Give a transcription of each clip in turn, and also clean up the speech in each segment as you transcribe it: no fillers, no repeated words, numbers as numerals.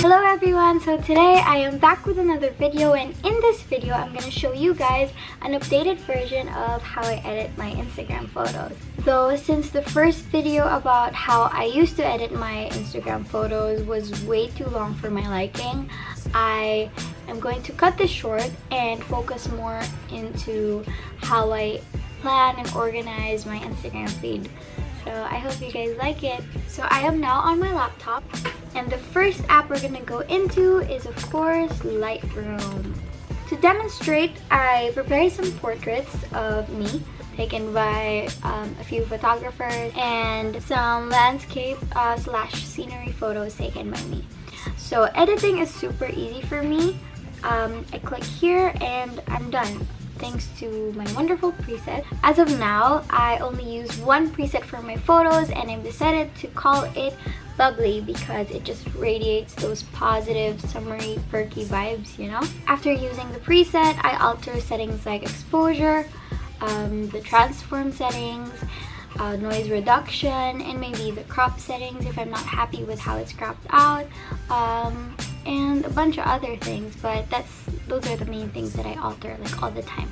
Hello everyone, so today I am back with another video, and in this video I'm going to show you guys an updated version of how I edit my Instagram photos. Though since the first video about how I used to edit my Instagram photos was way too long for my liking, I am going to cut this short and focus more into how I plan and organize my Instagram feed. So I hope you guys like it. So I am now on my laptop, and the first app we're gonna go into is of course Lightroom. To demonstrate, I prepared some portraits of me taken by a few photographers and some landscape slash scenery photos taken by me. So editing is super easy for me. I click here and I'm done, thanks to my wonderful preset. As of now, I only use one preset for my photos, and I've decided to call it Bubbly because it just radiates those positive, summery, perky vibes, you know? After using the preset, I alter settings like exposure, the transform settings, noise reduction, and maybe the crop settings if I'm not happy with how it's cropped out, and a bunch of other things, but those are the main things that I alter like all the time.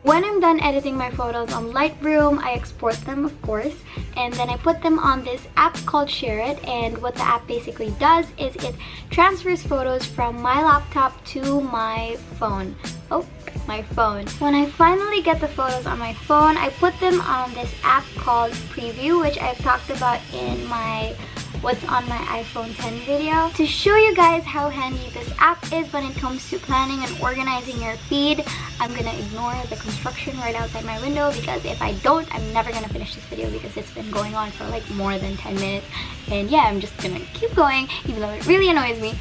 When I'm done editing my photos on Lightroom, I export them, of course, and then I put them on this app called Share It. And what the app basically does is it transfers photos from my laptop to my phone. Oh, my phone. When I finally get the photos on my phone, I put them on this app called Preview, which I've talked about in my what's on my iPhone 10 video. To show you guys how handy this app is when it comes to planning and organizing your feed, I'm gonna ignore the construction right outside my window, because if I don't, I'm never gonna finish this video because it's been going on for like more than 10 minutes. And yeah, I'm just gonna keep going even though it really annoys me.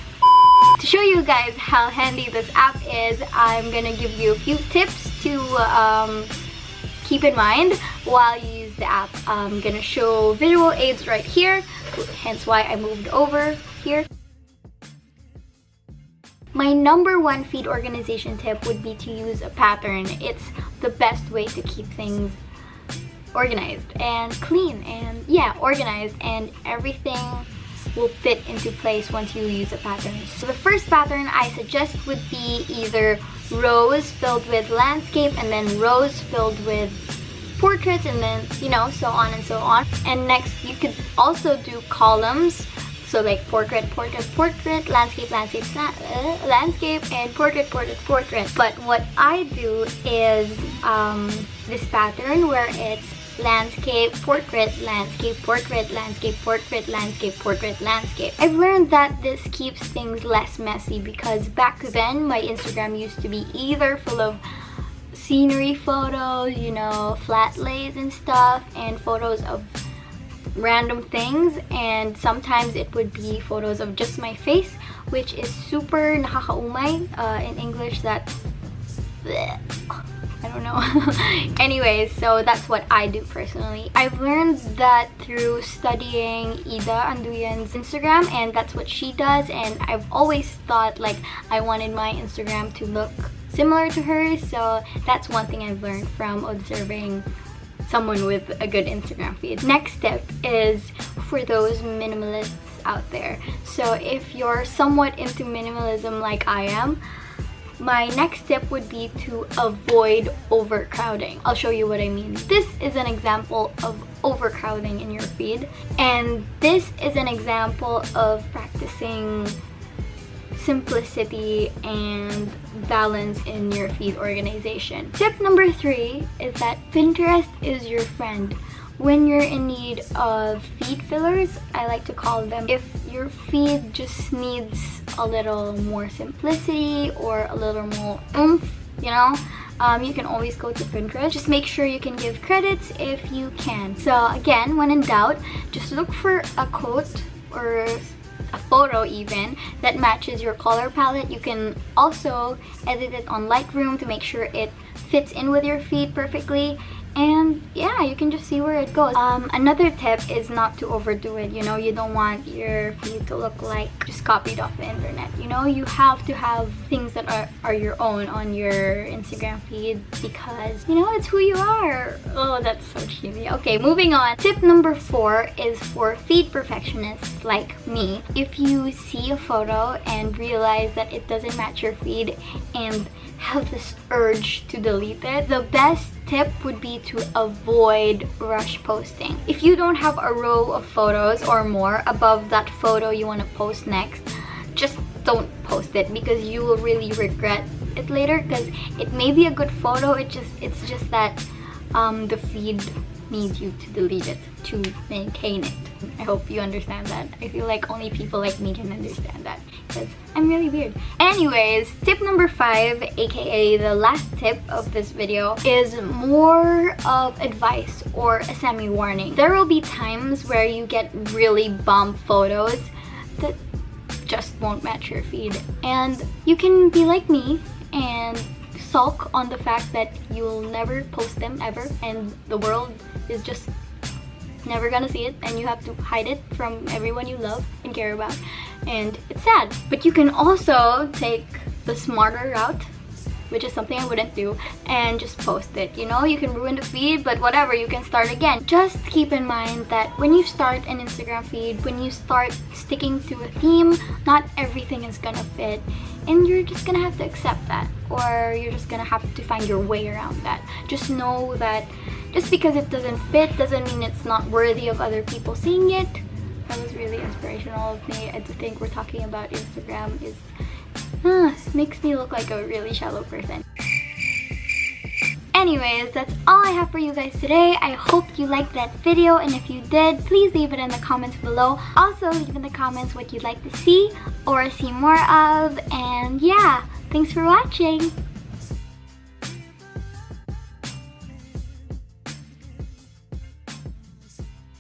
To show you guys how handy this app is, I'm gonna give you a few tips to keep in mind while you use the app. I'm gonna show visual aids right here, hence why I moved over here. My number one feed organization tip would be to use a pattern. It's the best way to keep things organized and clean, and yeah, organized, and everything will fit into place once you use a pattern. So the first pattern I suggest would be either rows filled with landscape, and then rows filled with portraits, and then, you know, so on and so on. And next, you could also do columns, so like portrait, portrait, portrait, landscape, landscape, landscape, and portrait, portrait, portrait. But what I do is this pattern where it's landscape, portrait, landscape, portrait, landscape, portrait, landscape, portrait, landscape. I've learned that this keeps things less messy, because back then my Instagram used to be either full of scenery photos, you know, flat lays and stuff, and photos of random things, and sometimes it would be photos of just my face, which is super nakakaumay. In English, that's bleh. I don't know. Anyways, so that's what I do personally. I've learned that through studying Ida Anduyan's Instagram, and that's what she does, and I've always thought like I wanted my Instagram to look similar to hers, so that's one thing I've learned from observing someone with a good Instagram feed. Next step is for those minimalists out there. So if you're somewhat into minimalism like I am, my next step would be to avoid overcrowding. I'll show you what I mean. This is an example of overcrowding in your feed, and this is an example of practicing simplicity and balance in your feed organization. Tip number 3 is that Pinterest is your friend. When you're in need of feed fillers, I like to call them, if your feed just needs a little more simplicity or a little more oomph, you know, you can always go to Pinterest. Just make sure you can give credits if you can. So again, when in doubt, just look for a quote or a photo even that matches your color palette. You can also edit it on Lightroom to make sure it fits in with your feed perfectly, and yeah, you can just see where it goes. Another tip is not to overdo it. You know, you don't want your feed to look like just copied off the internet. You know, you have to have things that are your own on your Instagram feed, because you know, it's who you are. Oh, that's so cheesy. Okay, moving on. Tip number 4 is for feed perfectionists like me. If you see a photo and realize that it doesn't match your feed and have this urge to delete it, the best tip would be to avoid rush posting. If you don't have a row of photos or more above that photo you want to post next, just don't post it, because you will really regret it later, because it may be a good photo, it's just that the feed needs you to delete it to maintain it. I hope you understand that. I feel like only people like me can understand that, because I'm really weird. Anyways, tip number 5, aka the last tip of this video, is more of advice or a semi-warning. There will be times where you get really bomb photos that just won't match your feed, and you can be like me and sulk on the fact that you'll never post them ever, and the world is just never gonna see it, and you have to hide it from everyone you love and care about, and it's sad. But you can also take the smarter route, which is something I wouldn't do, and just post it. You know, you can ruin the feed, but whatever, you can start again. Just keep in mind that when you start an Instagram feed, when you start sticking to a theme, not everything is gonna fit, and you're just gonna have to accept that, or you're just gonna have to find your way around that. Just know that just because it doesn't fit doesn't mean it's not worthy of other people seeing it. That was really inspirational of me. I think we're talking about Instagram is makes me look like a really shallow person. Anyways, that's all I have for you guys today. I hope you liked that video, and if you did, please leave it in the comments below. Also, leave in the comments what you'd like to see or see more of, and yeah, thanks for watching.